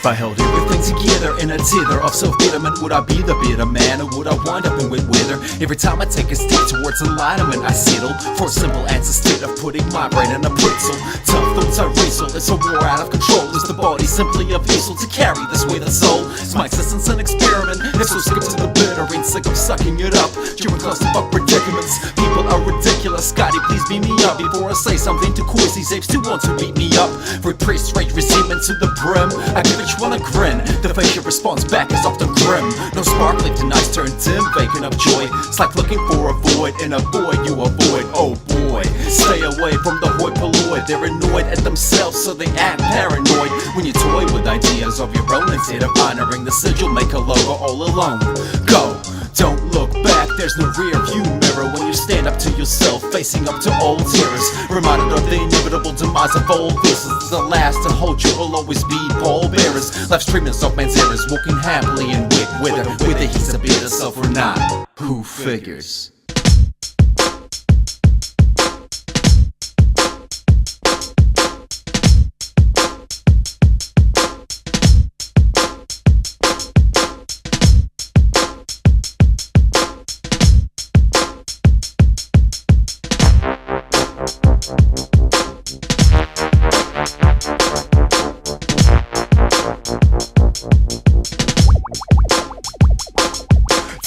If I held everything together in a tether of self-betterment, would I be the bitter man, or would I wind up in wet weather? Every time I take a step towards enlightenment, I settle for a simple answer instead of putting my brain in a pretzel. Tough thoughts I wrestle, it's a war out of control. Is the body simply a vessel to carry this way the soul? Is my existence an experiment? If so, skip to the bitter, ain't sick of sucking it up during clusterfuck predicaments. People are ridiculous, Scotty, please beat me up before I say something to cause these apes to want to beat me up. Repressed rage, resentment to the brim, I give each one a grin. The facial response back is often grim. No spark left and eyes turn dim, vacant of joy. It's like looking for a void in a void you avoid. Oh boy, stay away from the hoi polloi. They're annoyed at themselves, so they act paranoid. When you toy with ideas of your own instead of honoring the sigil, make a logo all alone. Go, don't look back, there's no rear view mirror when you stand up to yourself, facing up to old terrors. Reminded of the inevitable demise of all this is the last to hold you will always be pallbearers. Life's treatments of man's errors, walking happily in wet weather, whether he's a bitter self or not, who figures?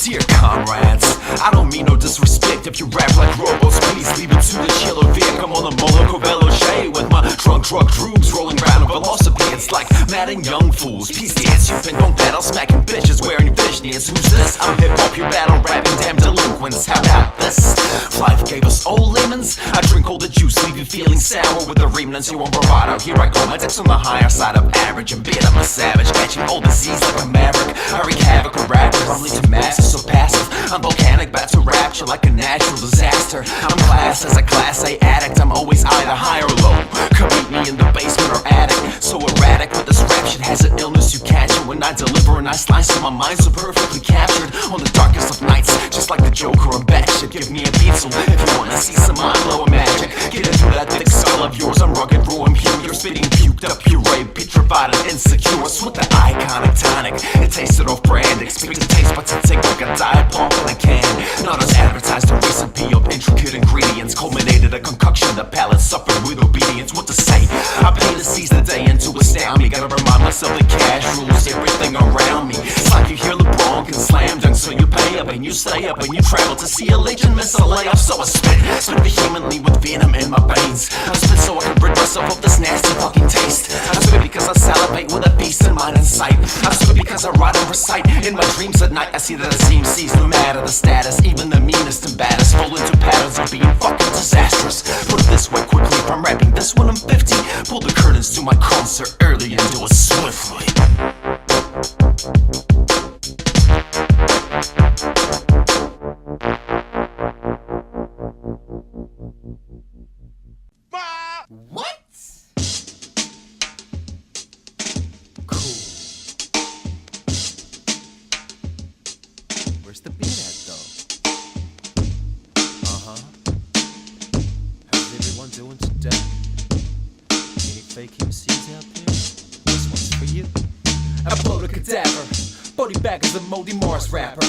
Dear comrades, I don't mean no disrespect. If you rap like robots, please leave it to the chiller Vic. I'm on the Monaco Veloce with my drunk droogs rolling round a velocipede. It's like mad and young fools. Peace dance, you've been don't battle, smacking bitches wearing fishnets. Who's this? I'm hip-hop, you're battle rapping damn delinquents. How about this? Life gave us old lemons. I drink all the juice, leave you feeling sour with the remnants. You want bravado, here I go. My dick's on the higher side of average and bitter. I'm a savage, catching old disease like a maverick. I wreak havoc with rappers, I'm lead to masses, so passive. I'm volcanic, about to rapture like a natural disaster. I'm classed as a class A addict, I'm always either high or low. Come meet me in the basement or attic. So erratic, but this rap shit has an illness you catch it. When I deliver and I slice it, my mind's so perfectly captured on the darkest of nights, just like the Joker or batshit. Give me a beat, so if you wanna see some mind-blowing magic, get into that thick skull of yours. I'm rugged, raw, and pure. You're spitting puked up puree, petrified and insecure. It's with the iconic tonic, it tasted off-brand. Expect the taste buds to take like a diet bomb in a can. Not as advertised, a recipe of intricate ingredients culminated a concoction the palate suffered with obedience. What to say? I pay to seize the day and to astound me. Gotta remind myself that cash rules everything around me. It's like you hear LeBron can slam dunk, so you pay up and you stay up and you travel to see a legend miss a layup. So I spit vehemently with venom in my veins. I spit so I can rid myself of this nasty fucking taste. I spit because I salivate with a beast in mind in sight. I spit because I write and recite in my dreams at night. I see that the team sees no matter the status, even the meanest and baddest fall into patterns of being fucking disastrous. Put it this way quickly, if I'm rapping this when I'm 50, pull the curtains to my concert early and do it swiftly. What? Cool. Where's the beat at though? How's everyone doing today? Any fake MCs out there? This one's for you. I Bloated Cadaver, body back as a moldy Mars rapper.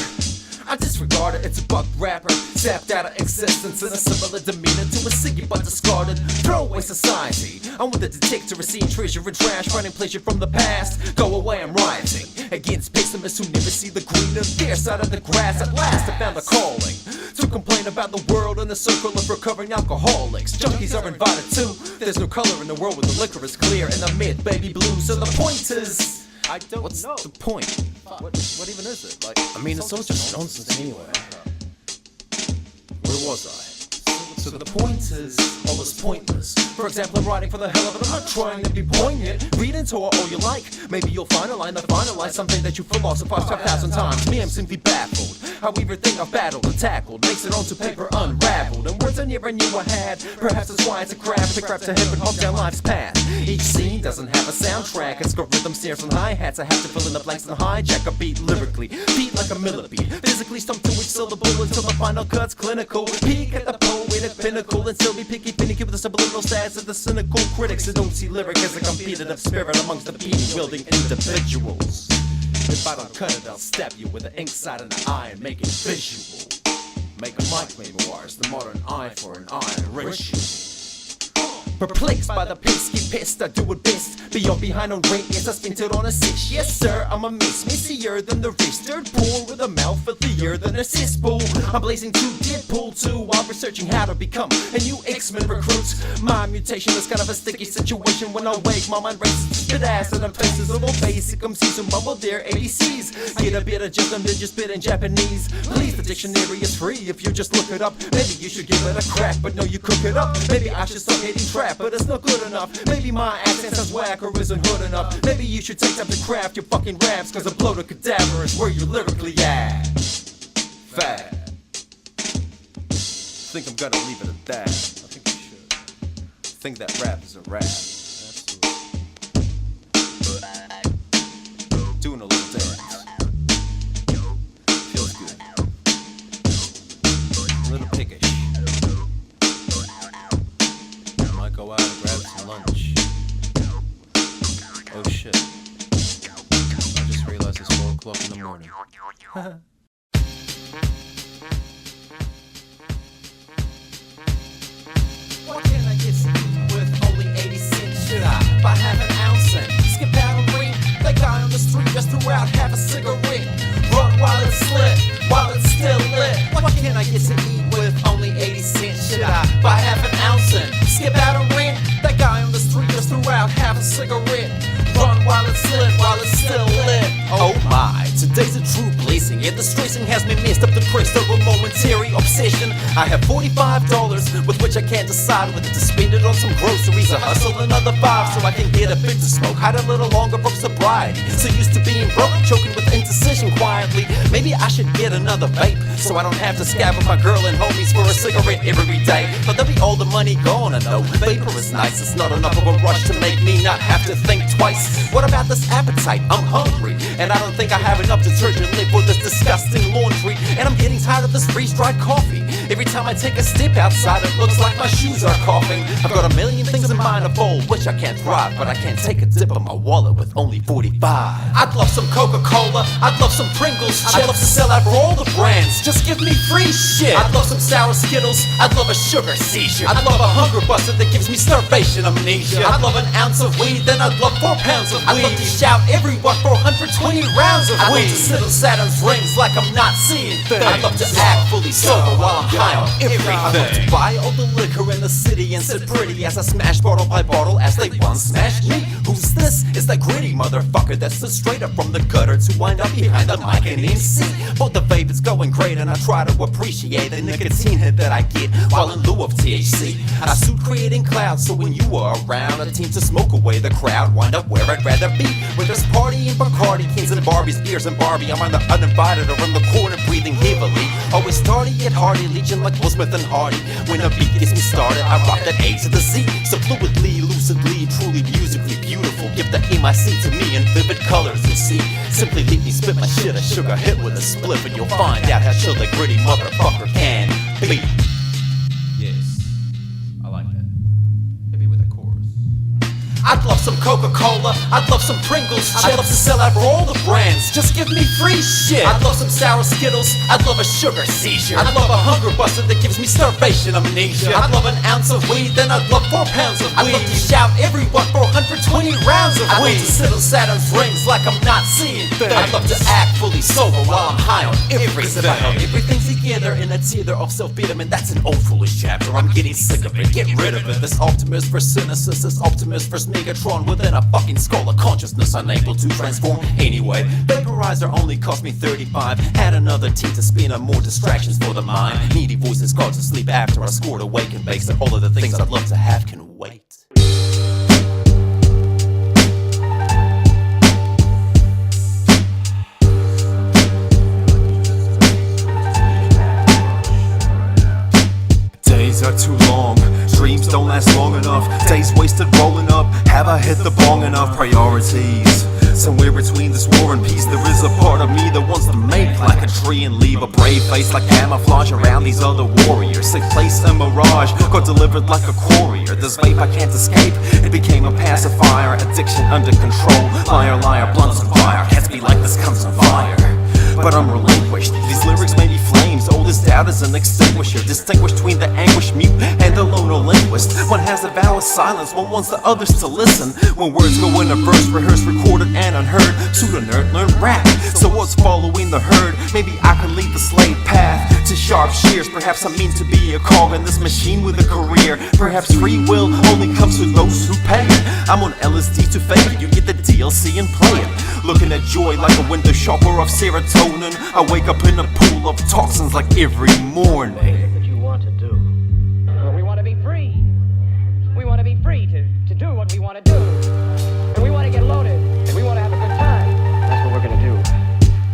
I disregard it, it's a buck rapper, zapped out of existence in a similar demeanor to a Siggy but discarded throwaway society. I'm with the detector, receive treasure and trash, finding pleasure from the past. Go away, I'm rioting against pessimists who never see the green of their side of the grass. At last I found a calling to complain about the world in the circle of recovering alcoholics. Junkies are invited too. There's no color in the world when the liquor is clear and the mid baby blue. So the point is, I don't What's know. The point? What even is it? Like, I mean, it's all just nonsense anyway. Where was I? So the point is, all is pointless. For example, I'm writing for the hell of it, I'm not trying to be poignant. Read into it all you like. Maybe you'll find a line that finalize something that you philosophized 5,000 times. Me, I'm simply baffled. How everything I've battled and tackled makes it onto paper unraveled. And words I never knew I had. Perhaps that's why it's a craft. Pick rap to hip and hop down life's path. Each scene doesn't have a soundtrack. It's got rhythm, snares, and hi-hats. I have to fill in the blanks and hijack a beat lyrically. Beat like a millipede. Physically stump to each syllable until the final cut's clinical. Peek at the poet the pinnacle and still be picky, finicky with the subliminal stats of the cynical critics that don't see lyric as a competitive spirit amongst the beat-wielding individuals. If I don't cut it, I'll stab you with the ink side of the eye and make it visual. Make a mic memoirs, the modern eye for an eye ritual. Perplexed by the pesky pest, I do it best. Beyond behind on rate, yes, I spent it on a 6. Yes, sir, I'm a miss, messier than the rest. Third pool with a mouth filthier than a cesspool. I'm blazing to Deadpool 2 while researching how to become a new X-Men recruit. My mutation is kind of a sticky situation. When I wake, my mind races, spit acid and places of all basic MCs and bubble their ABCs. Get a bit of just them, then just spit in Japanese. Please, the dictionary is free if you just look it up. Maybe you should give it a crack, but no, you cook it up. Maybe I should stop hating trap, but it's not good enough. Maybe my accent sounds whack or isn't hood enough. Maybe you should take time to craft your fucking raps, cause a bloated cadaver is where you're lyrically at. Fat. Think I'm gonna leave it at that. I think you should. Think that rap is a rap. Absolutely. Doing a little dance. Feels good. A little pickish. Go out and grab some lunch. Oh shit. I just realized it's 4 o'clock in the morning. What can I get with only 80 cents? Should I buy half an ounce and skip out a ring? That guy on the street just threw out half a cigarette. Run while it's lit, while it's still lit. What can I get to eat with only 80 cents? Should I buy half an ounce and skip out a rent? That guy on the street just threw out half a cigarette. Run while it's lit, while it's still lit. Oh my, today's a true blessing. Yeah, the stressing has me messed up, depressed over momentary obsession. I have $45 with which I can't decide whether to spend it on some groceries or hustle another 5 so I can get a bit to smoke. Hide a little longer from sobriety. So used to being broke, choking with indecision quietly. Maybe I should get another vape so I don't have to scab with my girl and homies for a cigarette every day. But there'll be all the money gone, and no, vapor is nice. It's not enough of a rush to make me not have to think twice. What about this appetite? I'm hungry, and I don't think I have enough detergent left for this disgusting laundry. And I'm getting tired of this freeze-dried coffee. Every time I take a step outside, it looks like my shoes are coughing. I've got a million things in mind to fold, which I can't thrive, but I can't take a dip of my wallet with only 45. I'd love some Coca-Cola, I'd love some Pringles, I'd love to sell out for all the brands. Just give me free shit. I'd love some sour Skittles, I'd love a sugar seizure. I'd love a hunger buster that gives me starvation amnesia. I'd love an ounce of weed, then I'd love 4 pounds of weed. I'd love to shout everyone for 120 rounds of weed. I'd love to sit on Saturn's rings like I'm not seeing things. I'd love to act fully sober while I'm high on everything. I'd love to buy all the liquor in the city and sit pretty as I smash bottle by bottle as they once smashed me. Who's this? It's that gritty motherfucker that's stood straight up from the gutter to wind up behind the mic and MC. But the vape is going great and I try to appreciate the nicotine hit that I get while in lieu of THC. I suit creating clouds so when you are around, a team to smoke away the crowd, wind up where I'd rather be. With this party and Bacardi, Kings and Barbies, beers and Barbie. I'm on the uninvited around the corner breathing heavily. Always starty yet hardy, legion like Will Smith and Hardy. When a beat gets me started, I rock that A to the Z. So fluidly, lucidly, truly musically beautiful. Give the MIC to me in vivid colors and see. Simply leave me spit my shit, a sugar hit with a spliff, and you'll find out how chill the gritty motherfucker can be. Yes, I like that. Hit me with a chorus. I'd love some Coca-Cola, I'd love some Pringles, I'd love to sell out for all the brands. Just give me free shit. I'd love some sour Skittles, I'd love a sugar seizure. I'd love a hunger buster that gives me starvation amnesia. I'd love an ounce of weed, then I'd love 4 pounds of weed. I'd love to shout everyone for 120 rounds of weed. I'd love to sit on Saturn's rings like I'm not seeing things. I'd love to act fully sober while I'm high on everything. Everything's together in a tether of self-betterment. That's an old foolish chapter, I'm getting sick of it. Get rid of it. This Optimus versus Cynicus, this Optimus versus Megatron within a fucking skull of consciousness unable to transform. Anyway, vaporizer only cost me 35. Had another team to spin on more distractions for the mind. Needy voices called to sleep after I scored awake and bakes. And all of the things I'd love to have can wait. Days are too long, dreams don't last long enough. Days wasted rolling up, have I hit the bong enough? Priorities, somewhere between this war and peace, there is a part of me that wants to make like a tree and leave a brave face like camouflage around these other warriors. Sick place and mirage, got delivered like a courier. This vape I can't escape, it became a pacifier. Addiction under control, liar, liar, blunts on fire. Can't be like this comes on fire, but I'm relinquished. These lyrics may be flames, all this doubt is an extinguisher. Distinguish between the anguished mute and the loner linguist. One has a vow of silence, one wants the others to listen. When words go in a verse, rehearsed, recorded and unheard. Pseudo-nerd, learn rap, so what's following the herd? Maybe I could lead the slave path to sharp shears. Perhaps I'm meant to be a cog in this machine with a career. Perhaps free will only comes to those who pay it. I'm on LSD to fade it, you get the DLC and play it. Looking at joy like a window shopper of serotonin. I wake up in a pool of toxins like every morning. That you want to do. Well, we want to be free. We want to be free to do what we want to do. And we want to get loaded. And we want to have a good time. That's what we're going to do.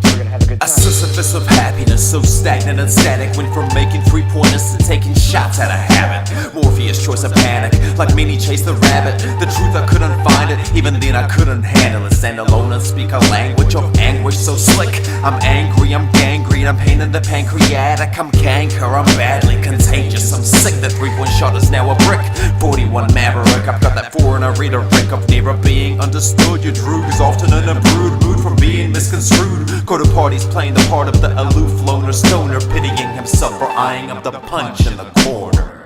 We're going to have a good A time. Sisyphus of happiness, so stagnant and static. Went from making three-pointers to taking shots out of habit. Morpheus' choice of panic, like Minnie chased the rabbit. The truth I couldn't find it, even then I couldn't handle it. Stand alone and speak a language of anguish so slick. I'm angry, I'm gangrene, I'm pain in the pancreatic. I'm canker, I'm badly contagious. I'm sick, the 3-point shot is now a brick. 41 Maverick, I've got that foreigner rhetoric of never being understood. Your droog is often in a brood mood from being misconstrued. Go to parties playing the part of the aloof loner stoner, pitying himself for eyeing up the punch in the corner.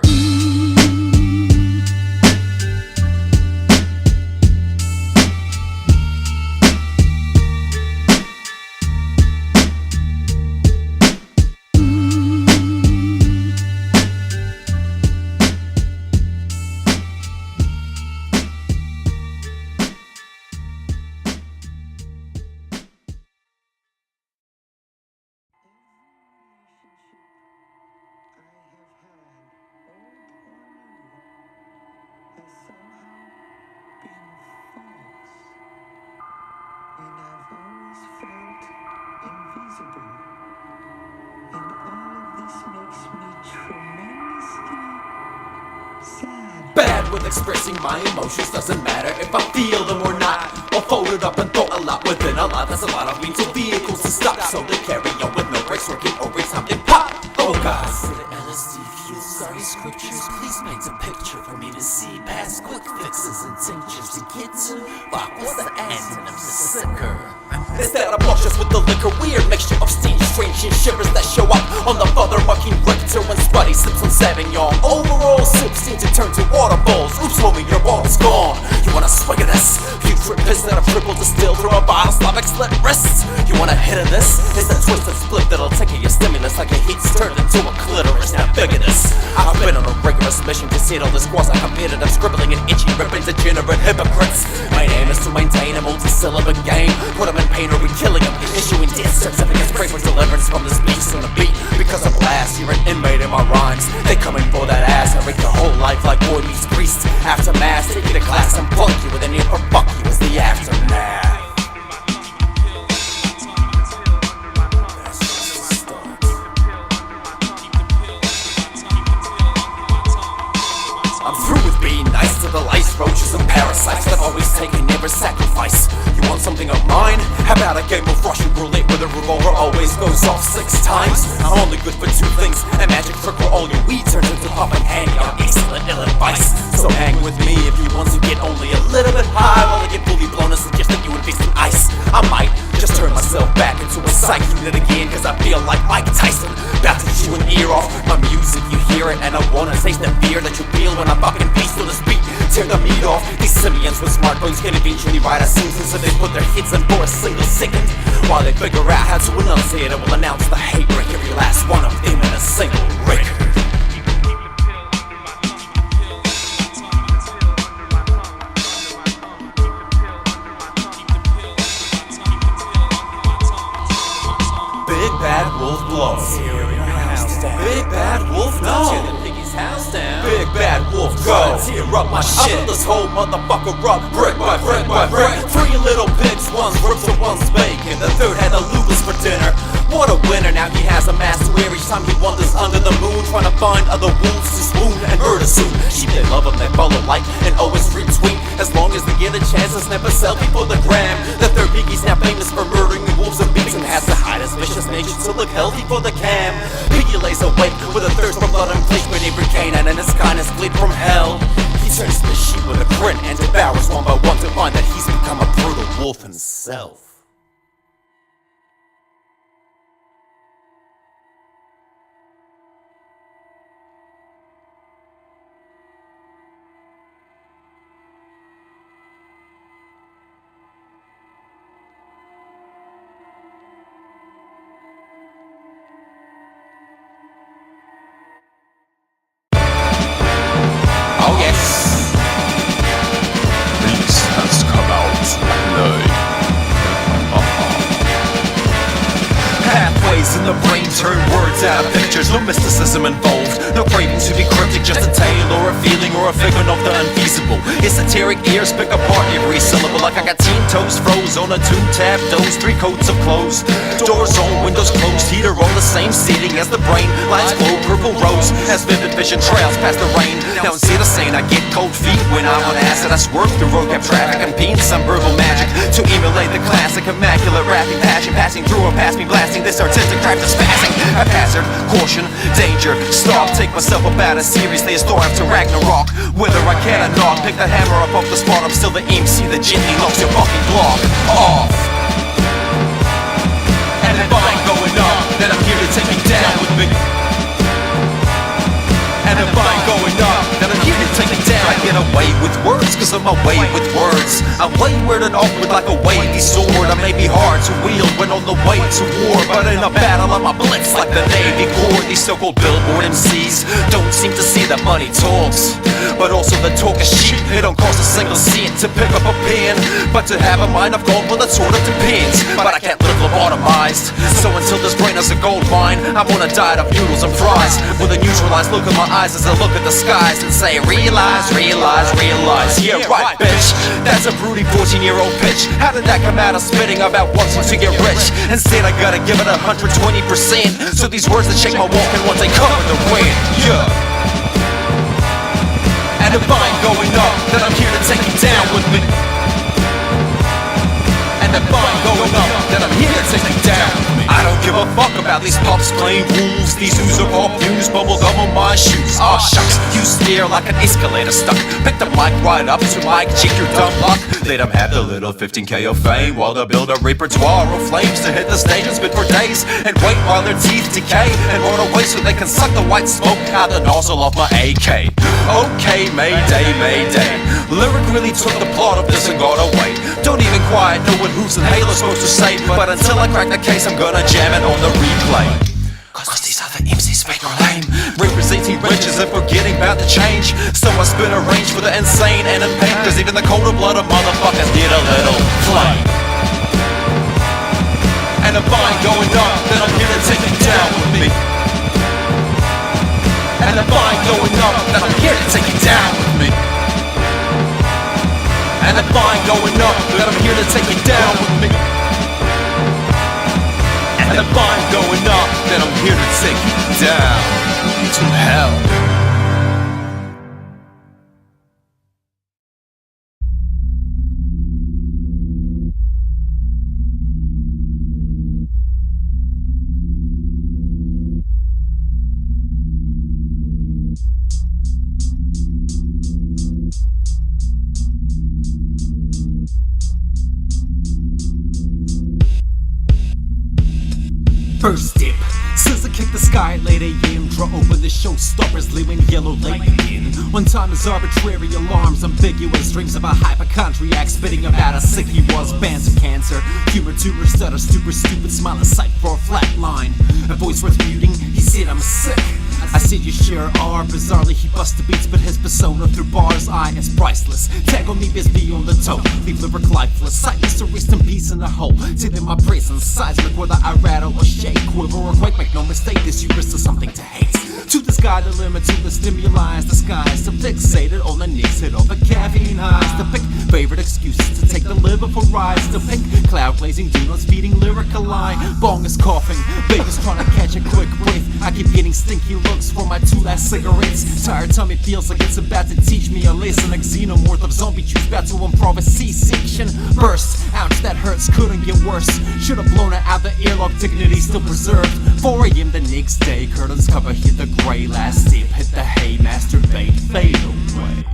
Bad with expressing my emotions, doesn't matter if I feel them or not. Or folded up and thought a lot within a lot. That's a lot of mental vehicles to stop, so they carry on with no breaks, working overtime and pop. Oh God, for the LSD fuel, sorry scriptures, please paint a picture for me to see past quick fixes and tinctures to get to. Fuck, what's the antonym to sicker? It's that obnoxious with the liquor, weird mixture of steam, strange and shivers that show up on the father mucking Richter when Spuddy sips on Sauvignon. Overall sips seem to turn to water bowls. Oops, homie, your bottle's gone. You wanna swig of this? You trip piss that a triple distilled through a bottle, Slavic slit wrists. You want a hit of this? It's that twisted split that'll take your stimulus like a heat's turned into a clitoris. Now bigger this. I've been on a rigorous mission to settle this quasi-competitive scribbling and itchy ripping degenerate hypocrites. My aim is to maintain a multi-syllable game. Put them in pain or be killing them. Issuing death certificates, pray for deliverance from this beast on the beat. Because of blast, you're an inmate in my rhymes. They coming for that ass. I rake the whole life like boy meets priest. After mass, take you to class and plunk you with an ear for fuck you as the aftermath. I'm through with being nice to the lice, roaches and parasites that always take and never sacrifice. You want something of mine? How about a game of Russian roulette where the revolver always goes off 6 times? I'm only good for 2 things, a magic trick where all your weed turns into puff and hang on excellent ill advice. So hang with me if you want to get only a little bit high while I get fully blown and suggest that you invest in ice. I might just turn myself back into a psych unit again, cause I feel like Mike Tyson, about to chew an ear off my music. You hear it and I wanna taste the fear that you feel when I fucking beast on this beat. Tear the meat off. These simians with smartphones can eventually write a sentence, so they put their hits in for a single second. While they figure out how to enunciate it, will announce the hate break every last one of them in a single record. Big bad wolf blows. Big bad wolf no. house down. Big bad wolf, go tear up my shit. I fill this whole motherfucker up, brick by brick by brick. 3 little pigs, one's ribs and one's bacon. The third had the lupus for dinner. What a winner, now he has a master where each time he wanders under the moon, trying to find other wolves to spoon and murder soon. Sheep they love him, they follow like and always retweet, as long as they get a chance to snap a selfie for the gram. The third piggy's now famous for murdering wolves and beats, and has to hide his vicious nature to look healthy for the cam. Piggy lays awake with a thirst for blood and flesh, when every canine and his kindness bleed from hell. He turns to the sheep with a grin and devours one by one to find that he's become a brutal wolf himself. Oh yes, this has come out live. Pathways in the brain turn words out of pictures. No mysticism involved, no craving to be cryptic, just a tale or a feeling or a figment of the unfeasible. Esoteric ears pick apart every syllable, like I got teen toes froze on a 2-tab dose, 3 coats of clothes, doors on, windows closed, heater on the same seating as the brain. Lights glow purple rose as vivid vision trails past the rain. Now instead of saying I get cold feet when I'm on acid, I swerve through road cap traffic and beam some verbal magic to emulate the classic immaculate rapping passion, passing through and past me, blasting this artistic craft is passing. Haphazard, caution, danger, stop, take myself about as seriously as Thor after Ragnarok. Whether I can or not, pick that hammer up off the spot, I'm still the MC that gently knocks your fucking block off. And if I ain't going up, then I'm here to take you down with me. And if I ain't going up, then I'm here to take it down. I get away with words, cause I'm away with words. I'm wayward and awkward like a wavy sword. I may be hard to wield when on the way to war, but in a battle I'm a blitz like the Navy Corps. These so-called billboard MCs don't seem to see that money talks, but also the talk is cheap. It don't cost a single cent to pick up a pen, but to have a mind of gold, well it sort of depends. But I can't live lobotomized, so until this brain is a gold mine, I'm on a diet of noodles and fries, with a neutralized look in my eyes as I look at the skies and say realize, realize, realize. Yeah right bitch, that's a broody 14-year-old pitch. How did that come out of spitting about wanting to get rich? Instead I gotta give it 120%, so these words that shake my walk and once they cover the wind. Yeah. And if I ain't going up, then I'm here to take you down with me. And if I ain't going up, then I'm here to take you down with me. I don't give a fuck about these pups playing wolves. These who's are all fused, bubblegum on my shoes. Aw shucks, you stare like an escalator stuck. Pick the mic right up to Mike, cheek your dumb luck. Let them have the little 15K of fame, while they build a repertoire of flames to hit the stage and spit for days, and wait while their teeth decay and run away so they can suck the white smoke out the nozzle of my AK. Okay, Mayday, Mayday. Lyrik really took the plot of this and got away. Don't even quite know what Hooves Halo's supposed to say, but until I crack the case I'm gonna jam it on the replay. Cause these other MCs fake or lame, representing riches and forgetting about the change. So I spin a range for the insane and in pain, cause even the colder blooded motherfuckers need a little flame. And if I ain't going up, then I'm here to take it down with me. And if I ain't going up, then I'm here to take it down with me. And if I ain't going up, then I'm here to take it down with me. And if I ain't going up, then I'm here to take you down to hell. First dip, scissor kick the sky at late AM. Draw over the showstoppers, leaving yellow late again. One time is arbitrary alarms, ambiguous dreams of a hypochondriac spitting about how sick he was. Bands of cancer, humor, tumor, stutter, stupid, smile, a sight for a flat line. A voice worth muting, he said I'm sick. I said you sure are. Bizarrely he busts the beats, but his persona through bars eye is priceless. Tag on me biz beyond the toe, leave lyric lifeless. Sightless to rest in peace in the hole. Till then my presence seismic, whether I rattle or shake, quiver or quake. Make no mistake, this you risk to something to hate. To this sky the limit to the stimuli is disguised. I'm fixated on the needs hit over caffeine highs. To pick favorite excuses to take the liver for rides. To pick cloud blazing donuts feeding lyrical line. Bong is coughing, Vegas trying to catch a quick breath. I keep getting stinky looks for my 2 last cigarettes. Tired tummy feels like it's about to teach me a lesson. Like xenomorph of zombie juice about to improv a C-section. Burst, ouch that hurts, couldn't get worse. Should've blown it out the earlock, dignity still preserved. 4 AM the next day, curtains cover, hit the gray. Last step, hit the hay, masturbate, fade away.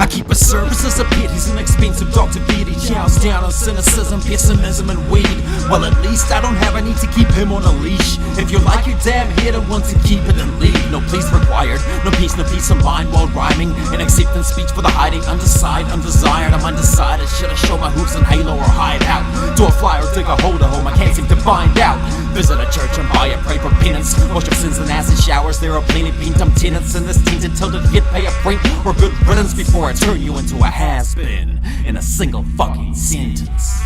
I keep a service as a pit, he's an expensive dog to feed. He chows down on cynicism, pessimism, and weed. Well, at least I don't have a need to keep him on a leash. If you like your damn hit and want to keep it, then leave. No please required, no peace of mind while rhyming. An acceptance speech for the hiding, undesired. I'm undecided, should I show my hooves and halo or hide out? Do a fly or dig a hole to home, I can't seem to find out. Visit a church and buy a pray for penance. Wash your sins and acid showers, there are plenty paint-up tenants in this tainted tilted hit, pay a print or good riddance before I turn you into a has-been in a single fucking sentence.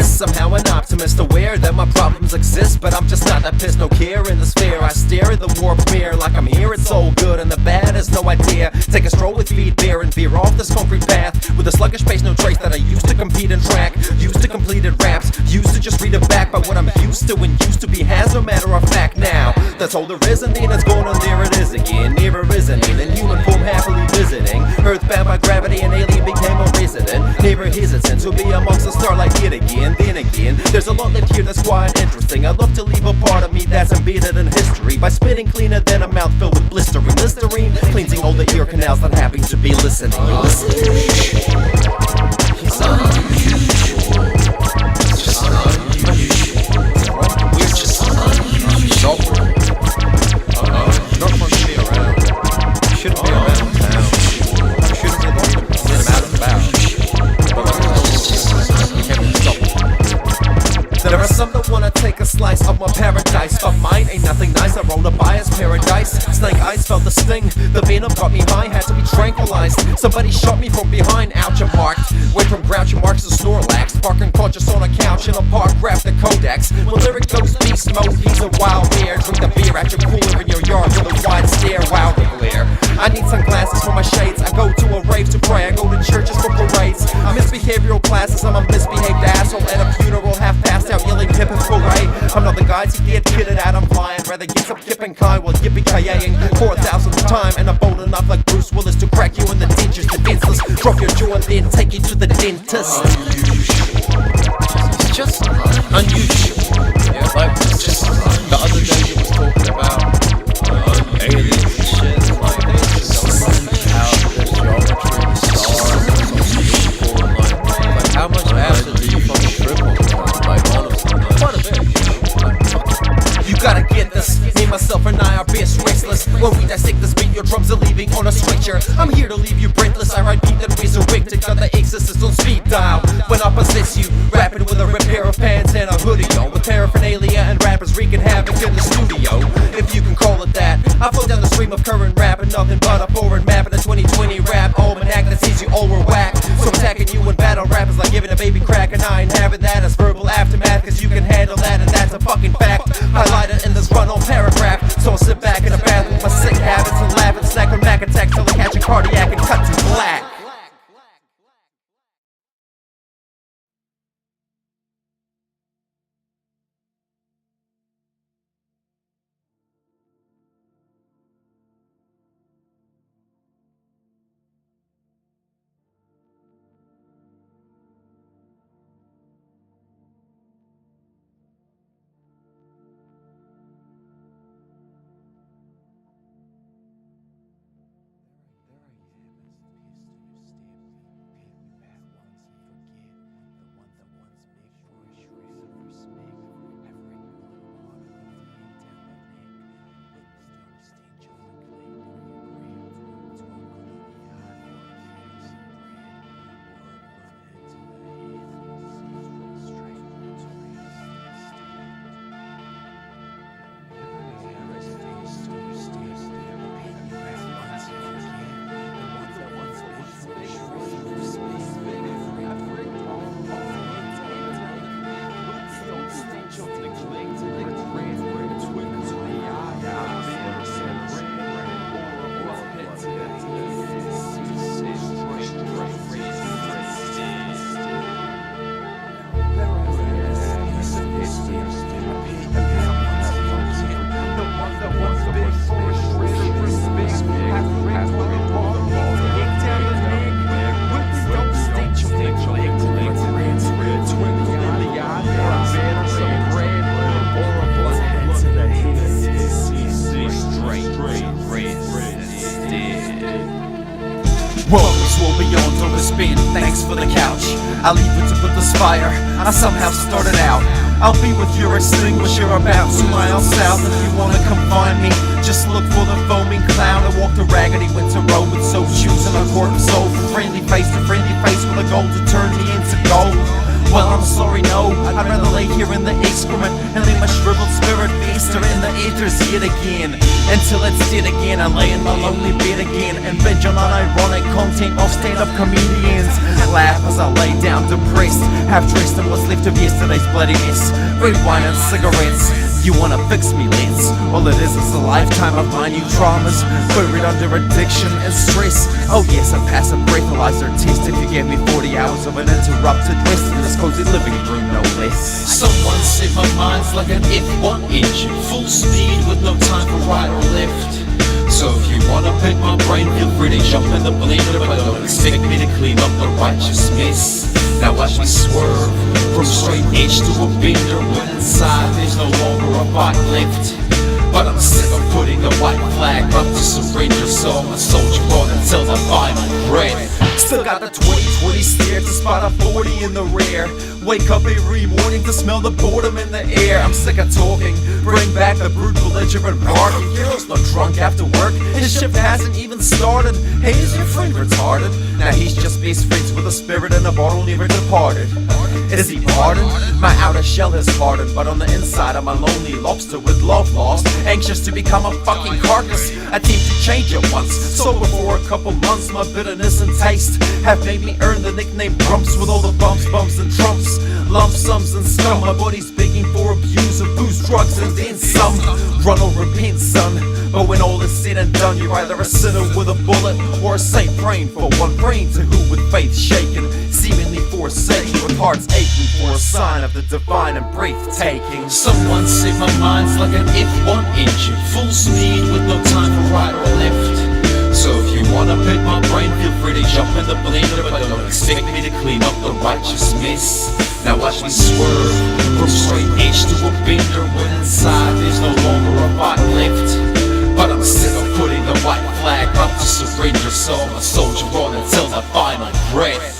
Somehow an optimist, aware that my problems exist, but I'm just not that pissed. No care in the sphere, I stare at the warped mirror like I'm here. It's all good and the bad is no idea. Take a stroll with feet bare and veer off this concrete path with a sluggish pace, no trace that I used to compete and track. Used to completed raps, used to just read it back. But what I'm used to and used to be has no matter of fact now. That's all there is, and then it's going on, there it is again. Nearer isn't it, in human form happily visiting. Earthbound by gravity, an alien became a resident. Never hesitant to be amongst the starlight yet again. Then again, there's a lot left here that's quite interesting. I'd love to leave a part of me that's embedded in history by spitting cleaner than a mouth filled with blistering Listerine, cleansing all the ear canals that happen to be listening. You're listening. It's unusual. It's just unusual. We're just unusual. Not fun to be around. You shouldn't be around town. You shouldn't be locked up in them out and about. There are some that wanna take a slice of my paradise, but mine ain't nothing nice. I rolled a bias paradise. Snake eyes felt the sting. The venom got me high, had to be tranquilized. Somebody shot me from behind, ouch, I marked. Went from grouchy marks to Snorlax. Sparking conscious on a couch in a park, grab the Kodaks. When Lyrik goes beast mode, he's a wild bear. Drink the beer at your cooler in your yard with a wide stare, wow, the glare. I need sunglasses for my shades. I go to a rave to pray. I go to churches for parades. I miss behavioral classes. I'm a misbehaved asshole at a funeral, half passed out, yelling hip and hooray. I'm not the guy to get kitted out, I'm flying. Rather get some kip and kind while yippee-ki-yaying 4,000th time. And I'm bold enough like Bruce Willis to crack you in the dentures defenseless. Drop your jaw and then take you to the dentist. It's just unusual. Yeah, like it's just the other day you was talking about aliens and shit. Like they just out there's geometry and stars and people and like how much acid do you fucking trip on? Like honestly, like, quite a bit, you know? You gotta get this. Me, myself, and I are best restless. When we dissect this beat, your drums are leaving on a stretcher. I'm here to leave you breathless. I write beat that resurrected. Got the exorcist on speed dial. When I possess you, rapping with a ripped pair of pants and a hoodie on, with paraphernalia and rappers wreaking havoc in the studio, if you can call it that. I flow down the stream of current rap and nothing but a forward map in a 2020 rap almanac that sees you all were whack. So I'm attacking you in battle rappers like giving a baby crack, and I ain't having that as verbal aftermath, cause you can handle that and that's a fucking fact. Highlighted in this run-on paragraph. So I'll sit back in a bath with my sick habits and laugh and snack on Mac attacks till I catch a cardiac and cut to black. Woes will be on till it's spin, thanks for the couch. I leave it to put this fire, I somehow started out. I'll be with your extinguisher about 2 miles south. If you wanna come find me, just look for the foaming cloud. I walk the raggedy winter road with soap shoes and a quart of soul. From friendly face to friendly face with a goal to turn me into gold. Well, I'm sorry, no, I'd rather lay here in the excrement and leave my shriveled spirit fester in the ethers yet again. Until it's dead again, I lay in my lonely bed again and binge on unironic content of stand-up comedians. Laugh as I lay down depressed, half dressed in what's left of yesterday's bloody mess. Red wine and cigarettes. You wanna fix me, let's. All it is a lifetime of my new traumas, buried under addiction and stress. Oh yes, a passive breathalyzer test if you gave me 40 hours of uninterrupted rest in this cozy living room, no less. Someone said my mind's like an F1 engine, full speed with no time for right or left. So if you wanna pick my brain, feel free to jump in the blender, but don't expect me to clean up the righteous mess. Now watch me swerve from straight edge to a bender, when inside there's no longer a bite left. But I'm sick of putting the white flag up to surrender, so I'm a soldier on until the final breath. Still got the 20/20 stare to spot a 40 in the rear. Wake up every morning to smell the boredom in the air. I'm sick of talking, bring back the brute belligerent barking. Hero's not drunk after work, his shift hasn't even started. Hey, is your friend retarded? Now he's just best friends with a spirit in a bottle never departed. Is he pardoned? My outer shell has hardened, but on the inside I'm a lonely lobster with love lost, anxious to become a fucking carcass. Attempt to change it once, sober for a couple months. My bitterness and taste have made me earn the nickname Grumps, with all the bumps, and trumps, lump sums and scum. My body's begging for abuse of booze, drugs, and then some. Run or repent, son. But when all is said and done, you're either a sinner with a bullet or a saint praying for one, praying to who with faith shaken, seemingly forsaken, with hearts aching for a sign of the divine and breathtaking. Someone said my mind's like an F1 engine, full speed with no time for right or left. So if you wanna pick my brain, feel free to jump in the blender, but don't expect me to clean up the righteous mess. Now watch me swerve from straight edge to a bender, when inside there's no longer a bite left. But I'm sick of putting the white flag up to surrender, so I'm a soldier on until the final breath.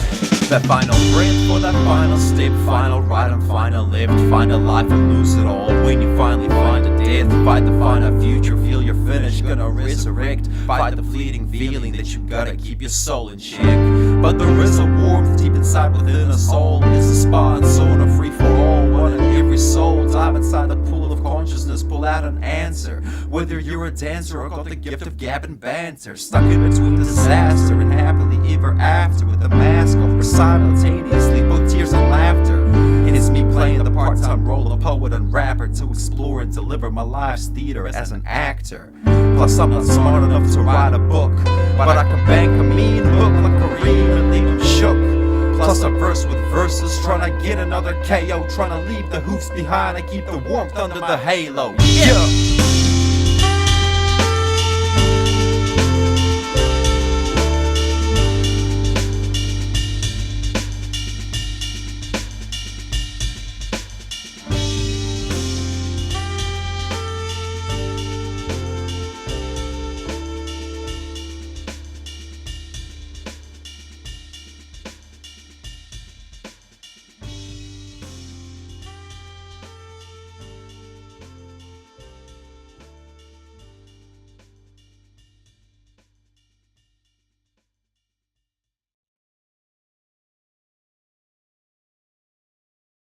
That final breath for that final step, final right and final left. Find a life and lose it all when you finally find a death. Fight to find a future, feel you're finished, gonna resurrect. Fight the fleeting feeling that you gotta keep your soul in check. But there is a warmth deep inside within us all. It's a spa and sauna, free for all. One in every soul, dive inside the pool of consciousness, pull out an answer. Whether you're a dancer or got the gift of gab and banter, stuck in between disaster and happily ever after, with a mask off simultaneously, both tears and laughter. effort to explore and deliver my life's theater as an actor. Plus I'm not smart enough to write a book, but I can bank a mean hook like Kareem and leave him shook. Plus a verse with verses, trying to get another KO, trying to leave the hoops behind and keep the warmth under the halo. Yeah!